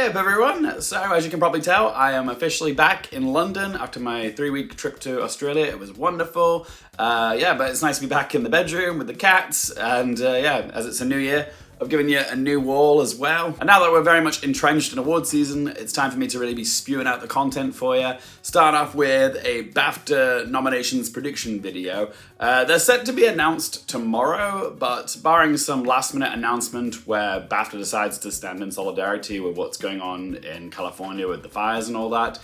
Hey up everyone! So as you can probably tell, I am officially back in London after my 3-week trip to Australia. It was wonderful. But it's nice to be back in the bedroom with the cats, and as it's a new year, I've given you a new wall as well. And now that we're very much entrenched in award season, it's time for me to really be spewing out the content for you. Start off with a BAFTA nominations prediction video. They're set to be announced tomorrow, but barring some last minute announcement where BAFTA decides to stand in solidarity with what's going on in California with the fires and all that,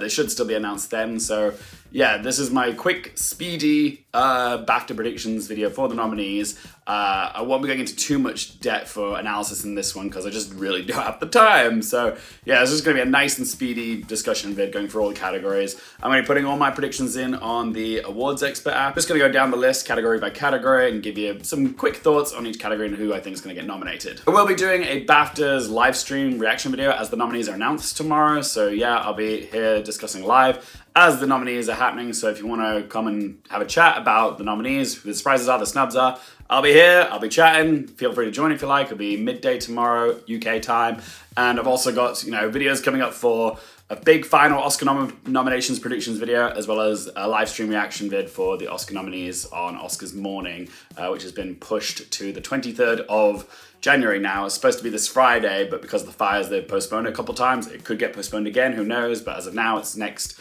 they should still be announced then. So yeah, this is my quick, speedy BAFTA predictions video for the nominees. I won't be going into too much depth for analysis in this one because I just really don't have the time. So yeah, it's just going to be a nice and speedy discussion vid going through all the categories. I'm going to be putting all my predictions in on the Awards Expert app. Just going to go down the list category by category and give you some quick thoughts on each category and who I think is going to get nominated. I will be doing a BAFTAs live stream reaction video as the nominees are announced tomorrow. So yeah, I'll be here discussing live as the nominees are happening. So if you want to come and have a chat about the nominees, who the surprises are, the snubs are, I'll be here, I'll be chatting. Feel free to join if you like. It'll be midday tomorrow, UK time. And I've also got, videos coming up for a big final Oscar nominations predictions video, as well as a live stream reaction vid for the Oscar nominees on Oscars morning, which has been pushed to the 23rd of January now. It's supposed to be this Friday, but because of the fires, they've postponed it a couple times. It could get postponed again, who knows? But as of now, it's next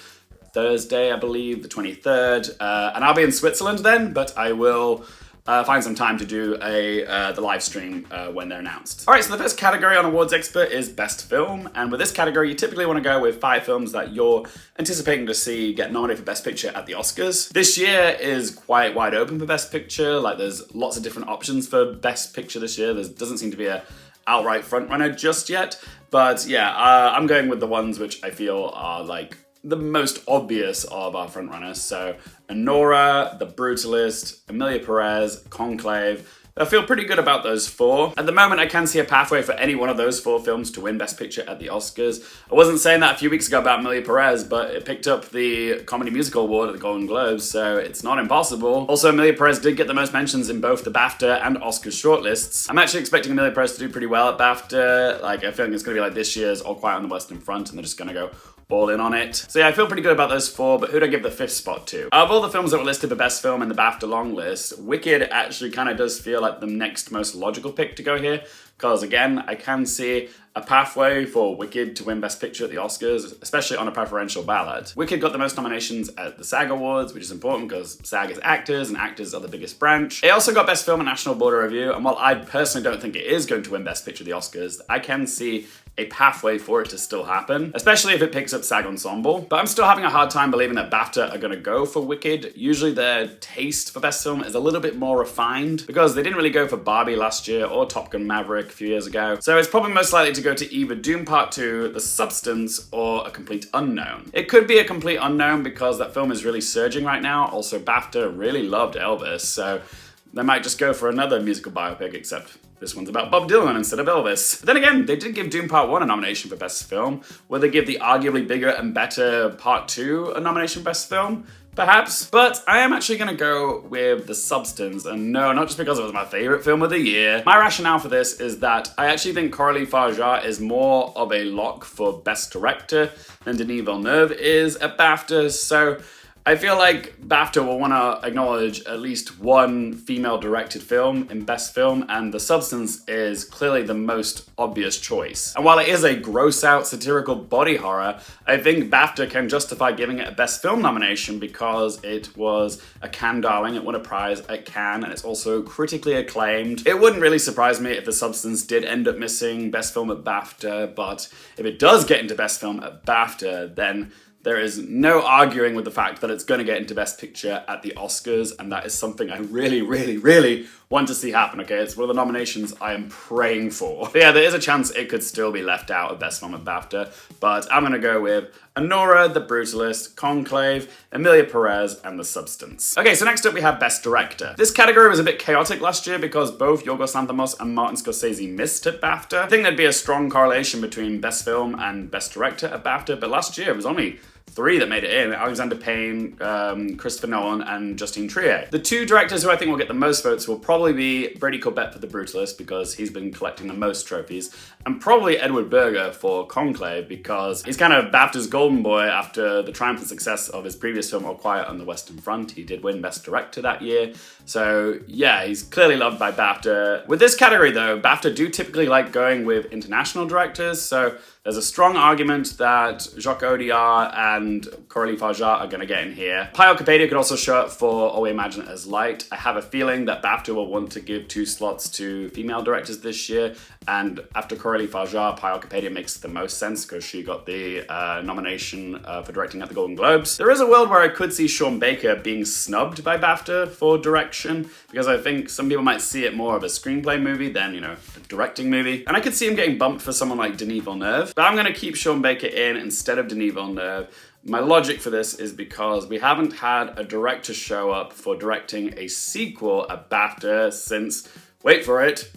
Thursday, I believe, the 23rd. And I'll be in Switzerland then, but I will find some time to do the live stream when they're announced. All right, so the first category on Awards Expert is Best Film. And with this category, you typically want to go with 5 films that you're anticipating to see get nominated for Best Picture at the Oscars. This year is quite wide open for Best Picture. Like, there's lots of different options for Best Picture this year. There doesn't seem to be a outright frontrunner just yet. But yeah, I'm going with the ones which I feel are like the most obvious of our frontrunners. So Anora, The Brutalist, Emilia, Perez, Conclave. I feel pretty good about those 4. At the moment, I can see a pathway for any one of those 4 films to win Best Picture at the Oscars. I wasn't saying that a few weeks ago about Emilia Perez, but it picked up the Comedy Musical Award at the Golden Globes, so it's not impossible. Also, Emilia Perez did get the most mentions in both the BAFTA and Oscars shortlists. I'm actually expecting Emilia Perez to do pretty well at BAFTA. I feel like it's going to be like this year's All Quiet on the Western Front, and they're just going to go all in on it. So yeah, I feel pretty good about those 4, but who'd I give the 5th spot to? Of all the films that were listed for Best Film in the BAFTA long list, Wicked actually kind of does feel like the next most logical pick to go here, because again, I can see a pathway for Wicked to win Best Picture at the Oscars, especially on a preferential ballot. Wicked got the most nominations at the SAG Awards, which is important because SAG is actors, and actors are the biggest branch. It also got Best Film at National Border Review, and while I personally don't think it is going to win Best Picture at the Oscars, I can see a pathway for it to still happen, especially if it picks up SAG Ensemble. But I'm still having a hard time believing that BAFTA are going to go for Wicked. Usually their taste for Best Film is a little bit more refined, because they didn't really go for Barbie last year or Top Gun Maverick a few years ago. So it's probably most likely to go to either Dune Part 2, The Substance, or A Complete Unknown. It could be A Complete Unknown because that film is really surging right now. Also, BAFTA really loved Elvis, so they might just go for another musical biopic, except this one's about Bob Dylan instead of Elvis. But then again, they did give Dune Part 1 a nomination for Best Film. Will they give the arguably bigger and better Part 2 a nomination for Best Film? Perhaps. But I am actually going to go with The Substance. And no, not just because it was my favorite film of the year. My rationale for this is that I actually think Coralie Farjat is more of a lock for Best Director than Denis Villeneuve is at BAFTA. So I feel like BAFTA will want to acknowledge at least one female-directed film in Best Film, and The Substance is clearly the most obvious choice. And while it is a gross-out satirical body horror, I think BAFTA can justify giving it a Best Film nomination because it was a Cannes darling, it won a prize at Cannes, and it's also critically acclaimed. It wouldn't really surprise me if The Substance did end up missing Best Film at BAFTA, but if it does get into Best Film at BAFTA, then there is no arguing with the fact that it's going to get into Best Picture at the Oscars, and that is something I really, really, really want to see happen, okay? It's one of the nominations I am praying for. But yeah, there is a chance it could still be left out of Best Film at BAFTA, but I'm going to go with Anora, The Brutalist, Conclave, Emilia Perez, and The Substance. Okay, so next up we have Best Director. This category was a bit chaotic last year because both Yorgos Lanthimos and Martin Scorsese missed at BAFTA. I think there'd be a strong correlation between Best Film and Best Director at BAFTA, but last year it was only three that made it in: Alexander Payne, Christopher Nolan, and Justine Triet. The two directors who I think will get the most votes will probably be Brady Corbett for The Brutalist, because he's been collecting the most trophies, and probably Edward Berger for Conclave, because he's kind of BAFTA's golden boy after the triumphant success of his previous film, All Quiet on the Western Front. He did win Best Director that year. So yeah, he's clearly loved by BAFTA. With this category though, BAFTA do typically like going with international directors, so there's a strong argument that Jacques Audiard and Coralie Farjat are going to get in here. Payal Kapadia could also show up for All We Imagine It As Light. I have a feeling that BAFTA will want to give 2 slots to female directors this year, and after Coralie Farjat, Payal Kapadia makes the most sense because she got the nomination for directing at the Golden Globes. There is a world where I could see Sean Baker being snubbed by BAFTA for direction, because I think some people might see it more of a screenplay movie than, a directing movie. And I could see him getting bumped for someone like Denis Villeneuve. But I'm going to keep Sean Baker in instead of Denis Villeneuve. My logic for this is because we haven't had a director show up for directing a sequel at BAFTA since, wait for it,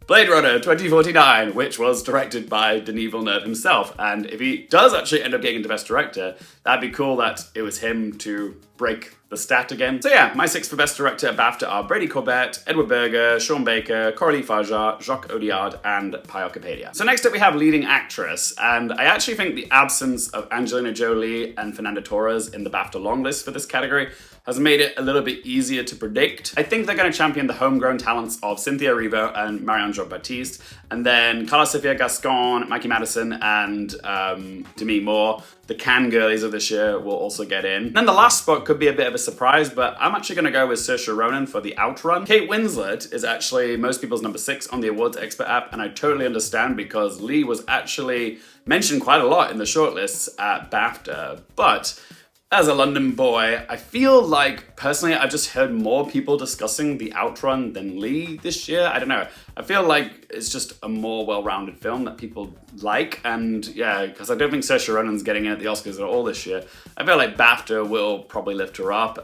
Blade Runner 2049, which was directed by Denis Villeneuve himself. And if he does actually end up getting into Best Director, that'd be cool that it was him to break the stat again. So yeah, my 6 for Best Director at BAFTA are Brady Corbett, Edward Berger, Sean Baker, Coralie Farjat, Jacques Audiard, and Payal Kapadia. So next up we have Leading Actress, and I actually think the absence of Angelina Jolie and Fernanda Torres in the BAFTA longlist for this category has made it a little bit easier to predict. I think they're going to champion the homegrown talents of Cynthia Erivo and Marianne Jean-Baptiste, and then Carla Sofia Gascon, Mikey Madison, and Demi Moore, the Cannes girlies of this year, will also get in. And then the last spot could be a bit of a surprise, but I'm actually going to go with Saoirse Ronan for The Outrun. Kate Winslet is actually most people's number 6 on the Awards Expert app, and I totally understand because Lee was actually mentioned quite a lot in the shortlists at BAFTA, but as a London boy, I feel like, personally, I've just heard more people discussing The Outrun than Lee this year. I don't know. I feel like it's just a more well-rounded film that people like, and yeah, because I don't think Saoirse Ronan's getting in at the Oscars at all this year. I feel like BAFTA will probably lift her up.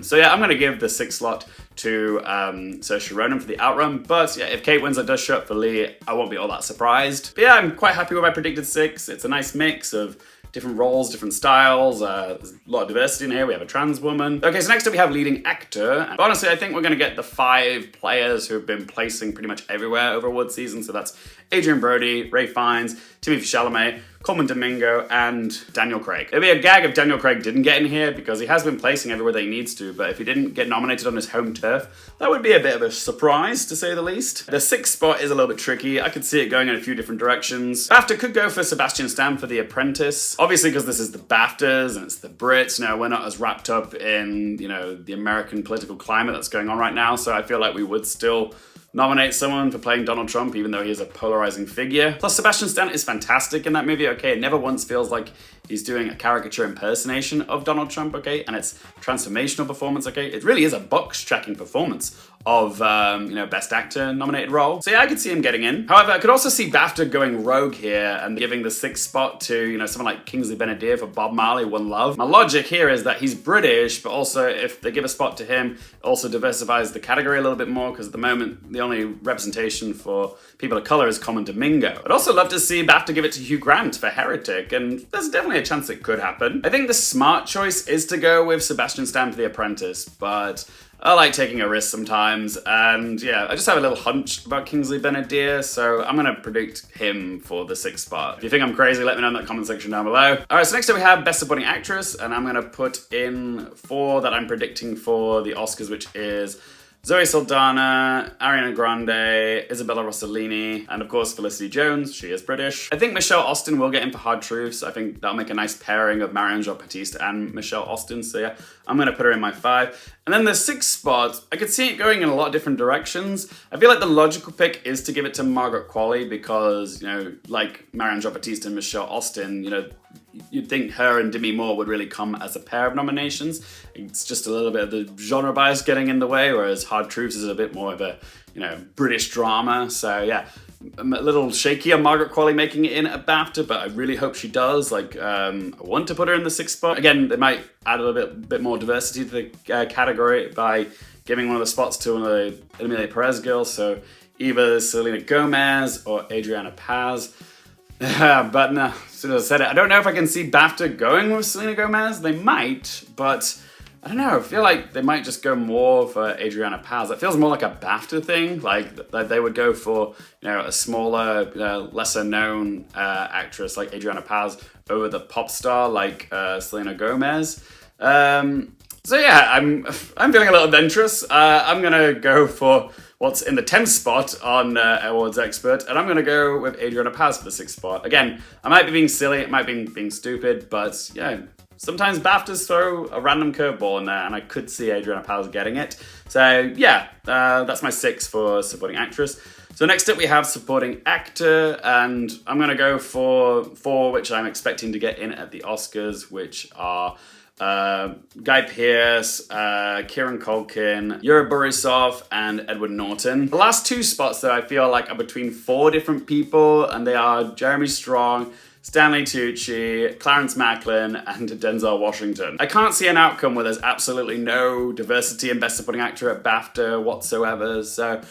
So yeah, I'm going to give the 6th slot to Saoirse Ronan for The Outrun, but yeah, if Kate Winslet does show up for Lee, I won't be all that surprised. But yeah, I'm quite happy with my predicted 6. It's a nice mix of different roles, different styles, there's a lot of diversity in here. We have a trans woman. Okay, so next up we have Leading Actor. And honestly, I think we're going to get the 5 players who've been placing pretty much everywhere over award season. So that's Adrian Brody, Ray Fiennes, Timothée Chalamet, Coleman Domingo, and Daniel Craig. It'd be a gag if Daniel Craig didn't get in here because he has been placing everywhere that he needs to, but if he didn't get nominated on his home turf, that would be a bit of a surprise, to say the least. The 6th spot is a little bit tricky. I could see it going in a few different directions. BAFTA could go for Sebastian Stan for The Apprentice. Obviously, because this is the BAFTAs and it's the Brits, we're not as wrapped up in, the American political climate that's going on right now, so I feel like we would still nominate someone for playing Donald Trump, even though he is a polarizing figure. Plus, Sebastian Stan is fantastic in that movie, okay? It never once feels like he's doing a caricature impersonation of Donald Trump, okay? And it's transformational performance, okay? It really is a box-checking performance of, Best Actor nominated role. So yeah, I could see him getting in. However, I could also see BAFTA going rogue here and giving the 6th spot to, someone like Kingsley Ben-Adir for Bob Marley, One Love. My logic here is that he's British, but also if they give a spot to him, it also diversifies the category a little bit more, because at the moment, the only representation for people of color is Coleman Domingo. I'd also love to see BAFTA give it to Hugh Grant for Heretic, and there's definitely a chance it could happen. I think the smart choice is to go with Sebastian Stan for The Apprentice, but I like taking a risk sometimes, and yeah, I just have a little hunch about Kingsley Ben-Adir, so I'm gonna predict him for the 6th spot. If you think I'm crazy, let me know in the comment section down below. Alright, so next up we have Best Supporting Actress, and I'm gonna put in 4 that I'm predicting for the Oscars, which is Zoe Saldana, Ariana Grande, Isabella Rossellini, and of course Felicity Jones. She is British. I think Michelle Austin will get in for Hard Truths. I think that'll make a nice pairing of Marianne Jean-Baptiste and Michelle Austin. So yeah, I'm gonna put her in my 5. And then the 6th spot, I could see it going in a lot of different directions. I feel like the logical pick is to give it to Margaret Qualley because, like Marianne Jean-Baptiste and Michelle Austin, you'd think her and Demi Moore would really come as a pair of nominations. It's just a little bit of the genre bias getting in the way, whereas Hard Truths is a bit more of a, British drama. So yeah, I'm a little shaky on Margaret Qualley making it in at BAFTA, but I really hope she does. I want to put her in the 6th spot. Again, they might add a little bit more diversity to the category by giving one of the spots to one of the Emilia Perez girls. So either Selena Gomez or Adriana Paz. But no, sort of said it. I don't know if I can see BAFTA going with Selena Gomez. They might, but I don't know. I feel like they might just go more for Adriana Paz. It feels more like a BAFTA thing. Like they would go for, a smaller, lesser known actress like Adriana Paz over the pop star like Selena Gomez. So yeah, I'm feeling a little adventurous. I'm gonna go for what's in the 10th spot on Awards Expert, and I'm gonna go with Adriana Paz for the 6th spot. Again, I might be being silly, it might be being stupid, but yeah, sometimes BAFTAs throw a random curveball in there, and I could see Adriana Paz getting it. So yeah, that's my 6 for supporting actress. So next up we have supporting actor, and I'm gonna go for 4, which I'm expecting to get in at the Oscars, which are Guy Pearce, Kieran Culkin, Yuri Borisov, and Edward Norton. The last 2 spots that I feel like are between 4 different people, and they are Jeremy Strong, Stanley Tucci, Clarence Macklin, and Denzel Washington. I can't see an outcome where there's absolutely no diversity in Best Supporting Actor at BAFTA whatsoever, so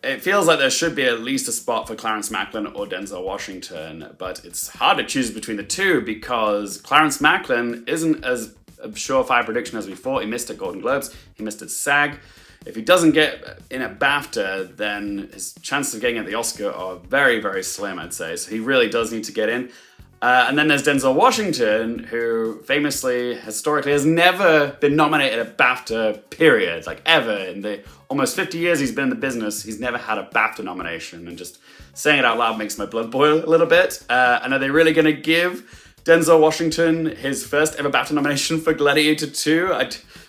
it feels like there should be at least a spot for Clarence Macklin or Denzel Washington, but it's hard to choose between the 2 because Clarence Macklin isn't as a surefire prediction as we thought. He missed at Golden Globes, he missed at SAG. If he doesn't get in at BAFTA, then his chances of getting at the Oscar are very, very slim, I'd say. So he really does need to get in. And then there's Denzel Washington, who famously, historically, has never been nominated at BAFTA, period. Like, ever. In the almost 50 years he's been in the business, he's never had a BAFTA nomination. And just saying it out loud makes my blood boil a little bit. And are they really going to give Denzel Washington his first ever BAFTA nomination for Gladiator 2?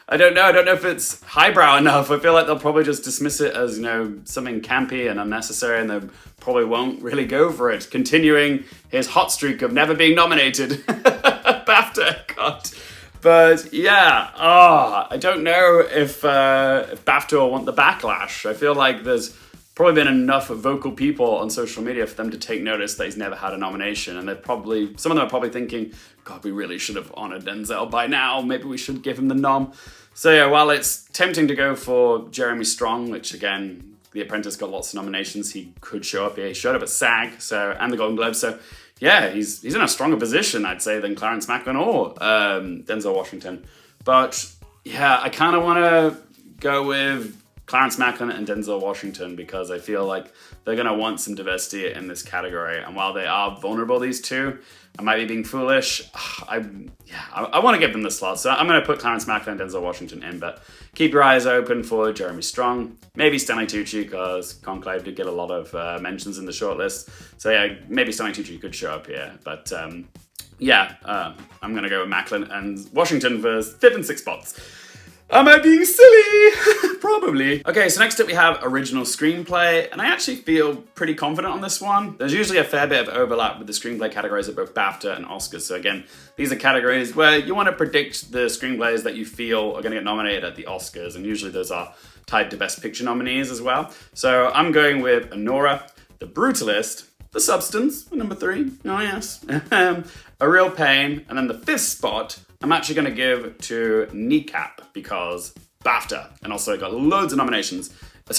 I don't know. I don't know if it's highbrow enough. I feel like they'll probably just dismiss it as, something campy and unnecessary, and they probably won't really go for it. Continuing his hot streak of never being nominated. BAFTA, God. But yeah, I don't know if BAFTA will want the backlash. I feel like there's probably been enough vocal people on social media for them to take notice that he's never had a nomination, and some of them are probably thinking, God, we really should have honored Denzel by now. Maybe we should give him the nom. So yeah, while it's tempting to go for Jeremy Strong, which again, The Apprentice got lots of nominations, he could show up here. He showed up at SAG, and the Golden Globes, so yeah, he's in a stronger position, I'd say, than Clarence Macklin or Denzel Washington. But yeah, I kind of want to go with Clarence Macklin and Denzel Washington because I feel like they're going to want some diversity in this category. And while they are vulnerable, these 2, I might be being foolish. I want to give them the slot. So I'm going to put Clarence Macklin and Denzel Washington in, but keep your eyes open for Jeremy Strong. Maybe Stanley Tucci, because Conclave did get a lot of mentions in the shortlist. So yeah, maybe Stanley Tucci could show up here. But I'm going to go with Macklin and Washington for 5th and 6th spots. Am I being silly? Probably. Okay, so next up we have original screenplay, and I actually feel pretty confident on this one. There's usually a fair bit of overlap with the screenplay categories at both BAFTA and Oscars. So again, these are categories where you want to predict the screenplays that you feel are going to get nominated at the Oscars, and usually those are tied to Best Picture nominees as well. So I'm going with Anora, The Brutalist, The Substance, number 3, oh yes, A Real Pain, and then the 5th spot I'm actually going to give to Kneecap because BAFTA, and also it got loads of mentions, in the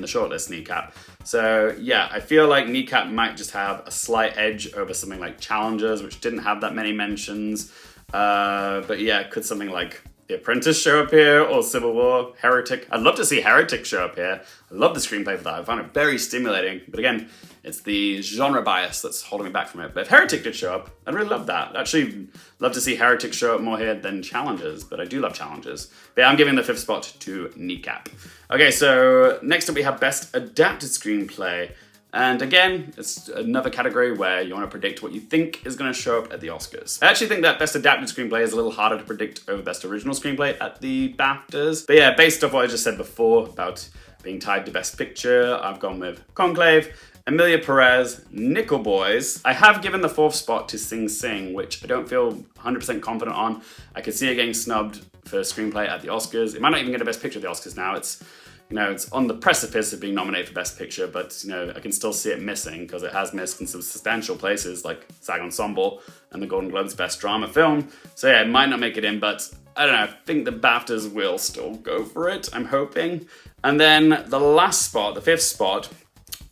shortlist, Kneecap. So yeah, I feel like Kneecap might just have a slight edge over something like Challengers, which didn't have that many mentions. But yeah, could something like The Apprentice show up here, or Civil War, Heretic? I'd love to see Heretic show up here. I love the screenplay for that. I found it very stimulating. But again, it's the genre bias that's holding me back from it. But if Heretic did show up, I'd really love that. I'd actually love to see Heretic show up more here than Challengers, but I do love Challengers. But yeah, I'm giving the 5th spot to Kneecap. Okay, so next up we have Best Adapted Screenplay. And again, it's another category where you want to predict what you think is going to show up at the Oscars. I actually think that Best Adapted Screenplay is a little harder to predict over Best Original Screenplay at the BAFTAs. But yeah, based off what I just said before about being tied to Best Picture, I've gone with Conclave, Emilia, Perez, Nickel Boys. I have given the 4th spot to Sing Sing, which I don't feel 100% confident on. I could see it getting snubbed for screenplay at the Oscars. It might not even get a Best Picture at the Oscars now. It's on the precipice of being nominated for Best Picture, but I can still see it missing because it has missed in some substantial places like SAG Ensemble and the Golden Globes Best Drama Film. So yeah, it might not make it in, but I don't know, I think the BAFTAs will still go for it, I'm hoping. And then the last spot, the 5th spot,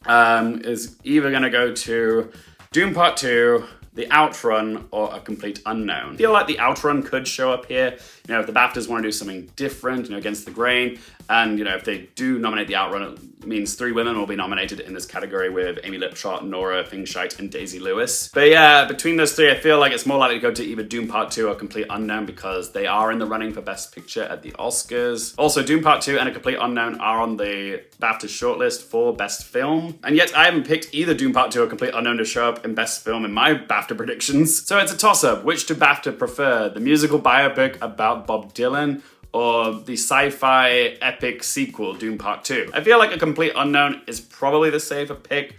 is either going to go to Doom Part 2, The Outrun, or A Complete Unknown. I feel like The Outrun could show up here, you know, if the BAFTAs want to do something different, you know, against the grain. And, you know, if they do nominate The Outrun, it means 3 women will be nominated in this category with Amy Lipshot, Nora Fingscheit, and Daisy Lewis. But yeah, between those 3, I feel like it's more likely to go to either Doom Part 2 or Complete Unknown because they are in the running for Best Picture at the Oscars. Also, Doom Part 2 and A Complete Unknown are on the BAFTA shortlist for Best Film. And yet I haven't picked either Doom Part 2 or Complete Unknown to show up in Best Film in my BAFTA predictions. So it's a toss-up. Which do BAFTA prefer? The musical biopic about Bob Dylan or the sci-fi epic sequel, Doom Part 2? I feel like A Complete Unknown is probably the safer pick,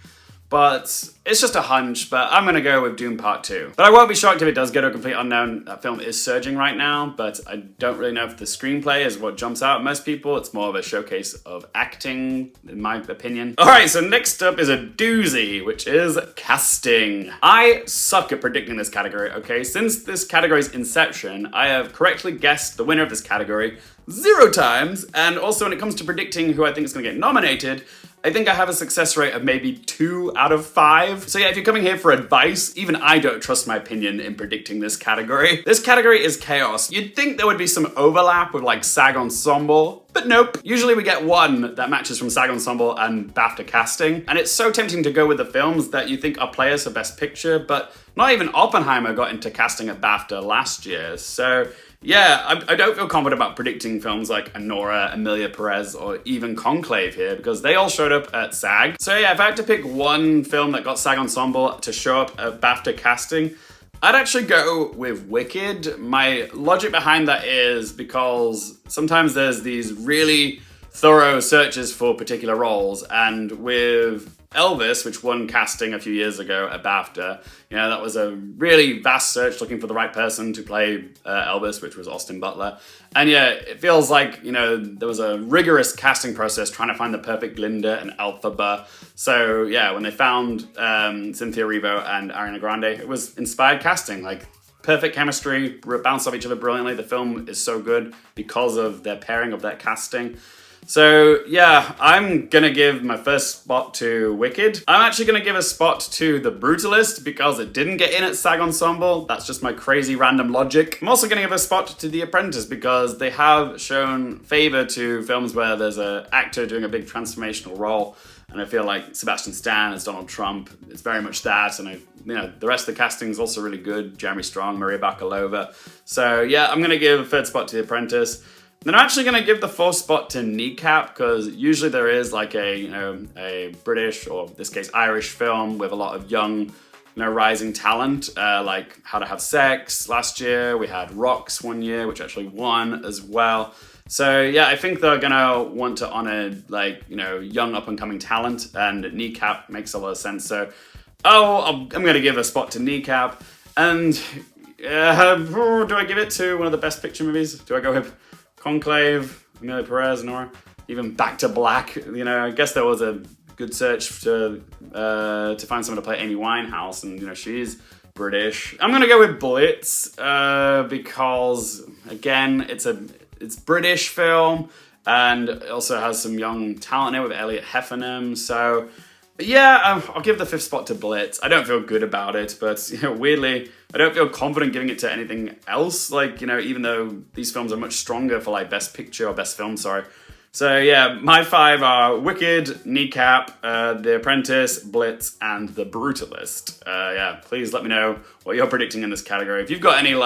but it's just a hunch, but I'm gonna go with Doom Part 2. But I won't be shocked if it does go to A Complete Unknown. That film is surging right now, but I don't really know if the screenplay is what jumps out at most people. It's more of a showcase of acting, in my opinion. All right, so next up is a doozy, which is casting. I suck at predicting this category, okay? Since this category's inception, I have correctly guessed the winner of this category 0 times, and also when it comes to predicting who I think is gonna get nominated, I think I have a success rate of maybe 2 out of 5. So yeah, if you're coming here for advice, even I don't trust my opinion in predicting this category. This category is chaos. You'd think there would be some overlap with like SAG Ensemble, but nope. Usually we get one that matches from SAG Ensemble and BAFTA casting, and it's so tempting to go with the films that you think are players for Best Picture, but not even Oppenheimer got into casting at BAFTA last year. So yeah, I don't feel confident about predicting films like Nora, Emilia, Perez, or even Conclave here because they all showed up at SAG. So yeah, if I had to pick one film that got SAG Ensemble to show up at BAFTA casting, I'd actually go with Wicked. My logic behind that is because sometimes there's these really thorough searches for particular roles, and with Elvis, which won casting a few years ago at BAFTA, you know, that was a really vast search looking for the right person to play Elvis, which was Austin Butler. And yeah, it feels like, you know, there was a rigorous casting process trying to find the perfect Glinda and Elphaba. So yeah, when they found Cynthia Erivo and Ariana Grande, it was inspired casting, like perfect chemistry, bounce off each other brilliantly. The film is so good because of their pairing of that casting. So yeah, I'm gonna give my first spot to Wicked. I'm actually gonna give a spot to The Brutalist because it didn't get in at SAG Ensemble. That's just my crazy random logic. I'm also gonna give a spot to The Apprentice because they have shown favor to films where there's an actor doing a big transformational role. And I feel like Sebastian Stan as Donald Trump, it's very much that. And the rest of the casting is also really good. Jeremy Strong, Maria Bakalova. So yeah, I'm gonna give a third spot to The Apprentice. Then I'm actually going to give the 4th spot to Kneecap because usually there is like a British, or in this case Irish film with a lot of young, rising talent, like How to Have Sex last year. We had Rocks one year, which actually won as well. So yeah, I think they're going to want to honor young up and coming talent, and Kneecap makes a lot of sense. So I'm going to give a spot to Kneecap. And do I give it to one of the Best Picture movies? Do I go with Conclave, Emilia Perez, Nora, even Back to Black? I guess there was a good search to find someone to play Amy Winehouse, and she's British. I'm gonna go with Blitz because again, it's British film and it also has some young talent in it with Elliot Heffernan. So yeah, I'll give the 5th spot to Blitz. I don't feel good about it, but weirdly, I don't feel confident giving it to anything else. Even though these films are much stronger for Best Picture or Best Film, sorry. So yeah, my 5 are Wicked, Kneecap, The Apprentice, Blitz, and The Brutalist. Yeah, please let me know what you're predicting in this category. If you've got any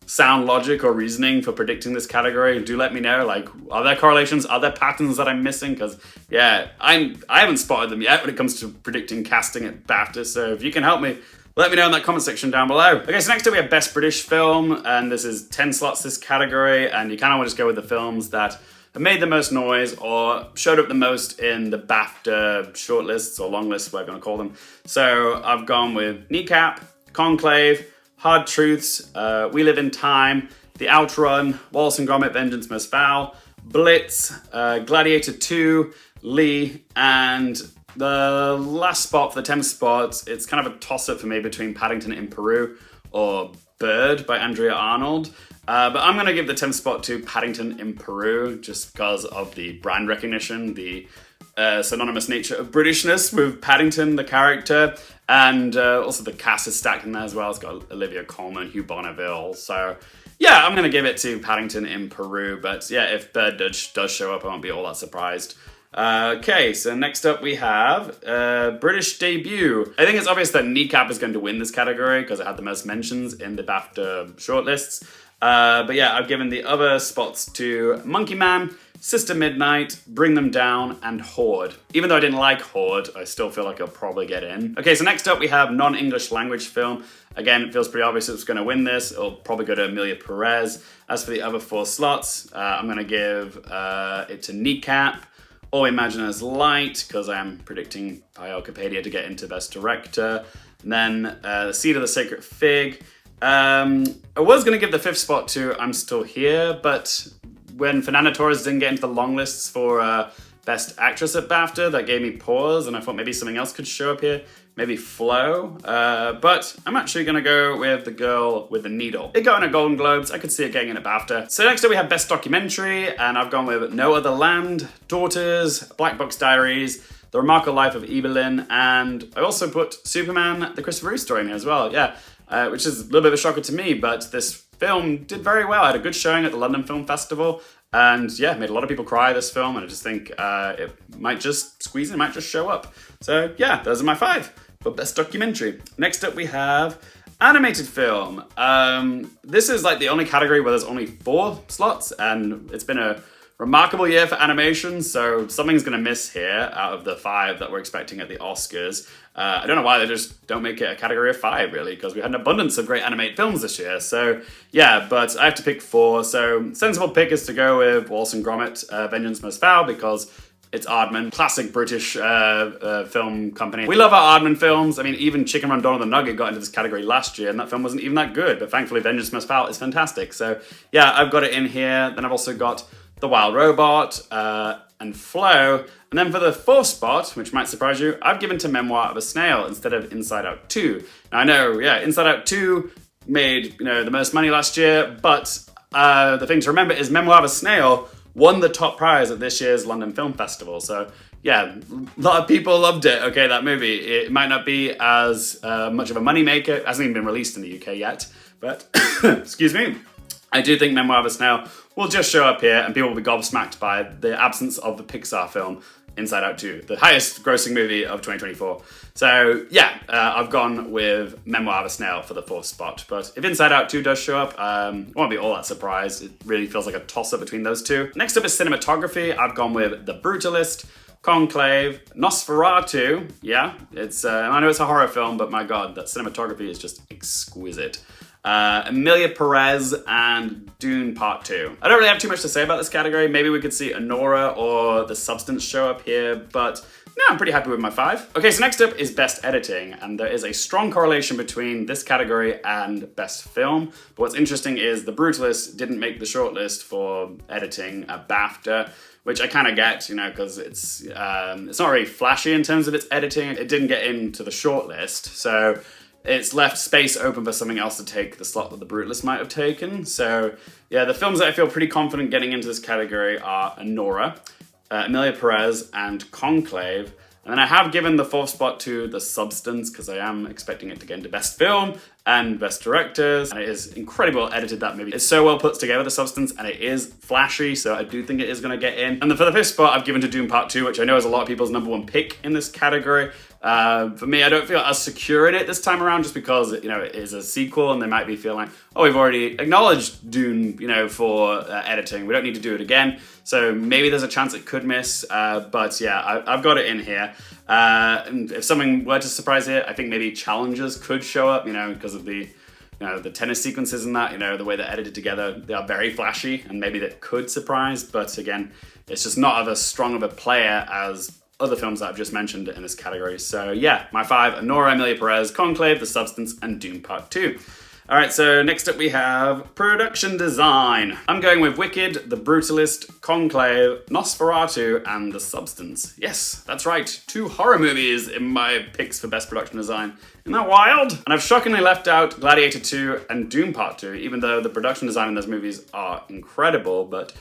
sound logic or reasoning for predicting this category, do let me know. Are there correlations? Are there patterns that I'm missing? Because yeah, I haven't spotted them yet when it comes to predicting casting at BAFTA. So if you can help me, let me know in that comment section down below. Okay, so next up we have Best British Film, and this is 10 slots this category, and you kind of want to just go with the films that have made the most noise or showed up the most in the BAFTA shortlists or long lists, whatever you want to call them. So I've gone with Kneecap, Conclave, Hard Truths, We Live in Time, The Outrun, Wallace and Gromit, Vengeance Must Foul, Blitz, Gladiator 2, Lee, and the last spot for the 10th spot, it's kind of a toss-up for me between Paddington in Peru or Bird by Andrea Arnold. But I'm going to give the 10th spot to Paddington in Peru just because of the brand recognition, the synonymous nature of Britishness with Paddington, the character, and also the cast is stacked in there as well. It's got Olivia Colman, Hugh Bonneville, so yeah, I'm going to give it to Paddington in Peru, but yeah, if Bird does show up, I won't be all that surprised. Okay, so next up we have British debut. I think it's obvious that Kneecap is going to win this category because it had the most mentions in the BAFTA shortlists. But yeah, I've given the other spots to Monkey Man, Sister Midnight, Bring Them Down, and Horde. Even though I didn't like Horde, I still feel like I'll probably get in. Okay, so next up we have non-English language film. Again, it feels pretty obvious it's going to win this. It'll probably go to Emilia Perez. As for the other 4 slots, I'm going to give it to Kneecap, All We Imagine Is Light, because I am predicting Pael Kapadia to get into Best Director. And then The Seed of the Sacred Fig. I was going to give the 5th spot to I'm Still Here, but when Fernanda Torres didn't get into the long lists for Best Actress at BAFTA, that gave me pause, and I thought maybe something else could show up here. Maybe Flo, but I'm actually going to go with The Girl with the Needle. It got in a Golden Globes, I could see it getting in a BAFTA. So next up we have Best Documentary, and I've gone with No Other Land, Daughters, Black Box Diaries, The Remarkable Life of Evelyn, and I also put Superman, the Christopher Reeve story in here as well, yeah, which is a little bit of a shocker to me, but this film did very well. I had a good showing at the London Film Festival, and yeah, made a lot of people cry, this film, and I just think it might just squeeze in, it might just show up. So yeah, those are my 5 for Best Documentary. Next up we have Animated Film. This is like the only category where there's only 4 slots, and it's been a remarkable year for animation, so something's gonna miss here out of the 5 that we're expecting at the Oscars. I don't know why they just don't make it a category of 5, really, because we had an abundance of great animated films this year. So yeah, but I have to pick 4. So sensible pick is to go with Wallace and Gromit, Vengeance Must Foul, because it's Aardman, classic British film company. We love our Aardman films. I mean, even Chicken Run Donald the Nugget got into this category last year, and that film wasn't even that good, but thankfully Vengeance Must Foul is fantastic. So yeah, I've got it in here. Then I've also got The Wild Robot, and Flow. And then for the 4th spot, which might surprise you, I've given to Memoir of a Snail instead of Inside Out 2. Now I know, yeah, Inside Out 2 made, the most money last year, but the thing to remember is Memoir of a Snail won the top prize at this year's London Film Festival. So yeah, a lot of people loved it, okay, that movie. It might not be as much of a moneymaker. It hasn't even been released in the UK yet, but excuse me. I do think Memoir of a Snail will just show up here and people will be gobsmacked by the absence of the Pixar film Inside Out 2, the highest grossing movie of 2024. So yeah, I've gone with Memoir of a Snail for the 4th spot. But if Inside Out 2 does show up, I won't be all that surprised. It really feels like a toss-up between those 2. Next up is cinematography. I've gone with The Brutalist, Conclave, Nosferatu. Yeah, it's I know it's a horror film, but my god, that cinematography is just exquisite. Emilia Perez, and Dune Part 2. I don't really have too much to say about this category. Maybe we could see Anora or The Substance show up here, but no, I'm pretty happy with my 5. Okay, so next up is Best Editing, and there is a strong correlation between this category and Best Film. But what's interesting is The Brutalist didn't make the shortlist for editing at BAFTA, which I kind of get, because it's not very flashy in terms of its editing. It didn't get into the shortlist, so it's left space open for something else to take the slot that The Brutalist might have taken. So yeah, the films that I feel pretty confident getting into this category are Anora, Emilia Perez, and Conclave. And then I have given the 4th spot to The Substance because I am expecting it to get into Best Film and Best Directors. And it is incredible edited, that movie. It's so well put together, The Substance, and it is flashy, so I do think it is going to get in. And then for the 5th spot, I've given to Dune Part 2, which I know is a lot of people's #1 pick in this category. For me, I don't feel as secure in it this time around just because, it is a sequel and they might be feeling like, oh, we've already acknowledged Dune, for editing. We don't need to do it again. So maybe there's a chance it could miss. But yeah, I've got it in here. And if something were to surprise here, I think maybe Challengers could show up, because of the the tennis sequences and that, the way they're edited together, they are very flashy and maybe that could surprise. But again, it's just not as strong of a player as other films that I've just mentioned in this category. So yeah, my 5, Anora, Emilia Perez, Conclave, The Substance, and Dune Part 2. All right, so next up we have production design. I'm going with Wicked, The Brutalist, Conclave, Nosferatu, and The Substance. Yes, that's right, 2 horror movies in my picks for best production design. Isn't that wild? And I've shockingly left out Gladiator 2 and Dune Part 2, even though the production design in those movies are incredible, but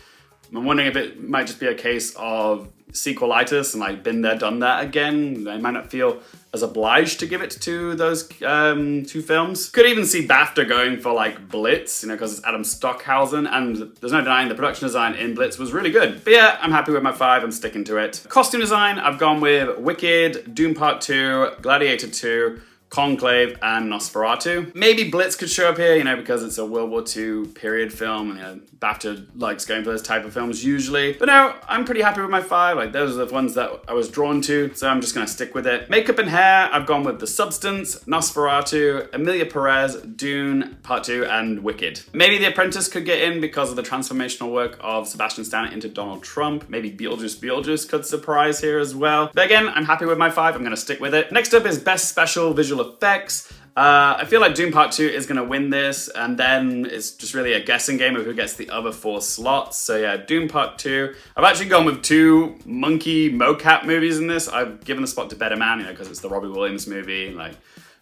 I'm wondering if it might just be a case of sequelitis and like been there, done that again. I might not feel as obliged to give it to those two films. Could even see BAFTA going for like Blitz, you know, because it's Adam Stockhausen, and there's no denying the production design in Blitz was really good. But yeah, I'm happy with my 5, I'm sticking to it. Costume design, I've gone with Wicked, Doom Part 2, Gladiator 2, Conclave, and Nosferatu. Maybe Blitz could show up here, you know, because it's a World War II period film, and you know, BAFTA likes going for those type of films usually. But no, I'm pretty happy with my 5. Like, those are the ones that I was drawn to, so I'm just gonna stick with it. Makeup and hair, I've gone with The Substance, Nosferatu, Emilia Perez, Dune Part 2, and Wicked. Maybe The Apprentice could get in because of the transformational work of Sebastian Stan into Donald Trump. Maybe Beetlejuice could surprise here as well. But again, I'm happy with my 5, I'm gonna stick with it. Next up is Best Special Visual Effects. I feel like Doom Part 2 is going to win this, and then it's just really a guessing game of who gets the other 4 slots. So yeah, Doom Part 2. I've actually gone with 2 monkey mocap movies in this. I've given the spot to Better Man, you know, because it's the Robbie Williams movie, like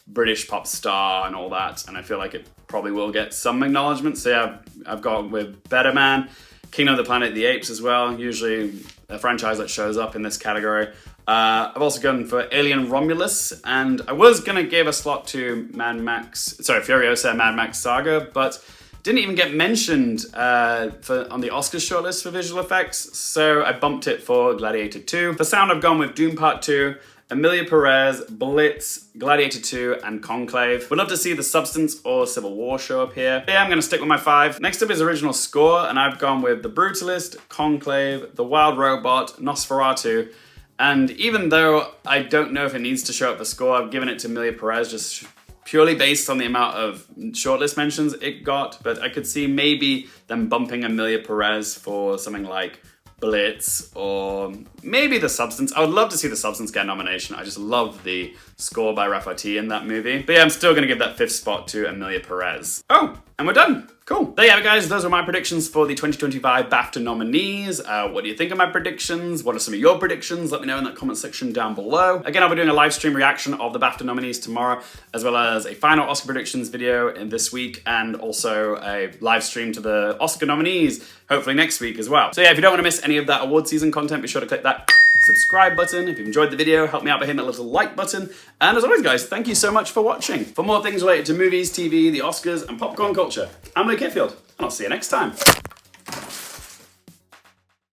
British pop star and all that, and I feel like it probably will get some acknowledgement. So yeah, I've gone with Better Man. Kingdom of the Planet of the Apes as well, usually a franchise that shows up in this category. I've also gone for Alien Romulus, and I was going to give a slot to Furiosa Mad Max Saga, but didn't even get mentioned on the Oscars shortlist for visual effects, so I bumped it for Gladiator 2. For sound, I've gone with Doom Part 2, Emilia Perez, Blitz, Gladiator 2, and Conclave. Would love to see The Substance or Civil War show up here. But yeah, I'm going to stick with my 5. Next up is original score, and I've gone with The Brutalist, Conclave, The Wild Robot, Nosferatu, and even though I don't know if it needs to show up for score, I've given it to Emilia Perez just purely based on the amount of shortlist mentions it got, but I could see maybe them bumping Emilia Perez for something like Blitz or maybe The Substance. I would love to see The Substance get a nomination. I just love the score by Rafferty in that movie. But yeah, I'm still gonna give that 5th spot to Emilia Perez. Oh, and we're done. Cool. There you have it, guys. Those are my predictions for the 2025 BAFTA nominees. What do you think of my predictions? What are some of your predictions? Let me know in that comment section down below. Again, I'll be doing a live stream reaction of the BAFTA nominees tomorrow, as well as a final Oscar predictions video in this week, and also a live stream to the Oscar nominees, hopefully next week as well. So yeah, if you don't want to miss any of that award season content, be sure to click that subscribe button. If you've enjoyed the video, help me out by hitting that little like button. And as always, guys, thank you so much for watching. For more things related to movies, TV, the Oscars, and popcorn culture, I'm Luke Hearfield, and I'll see you next time.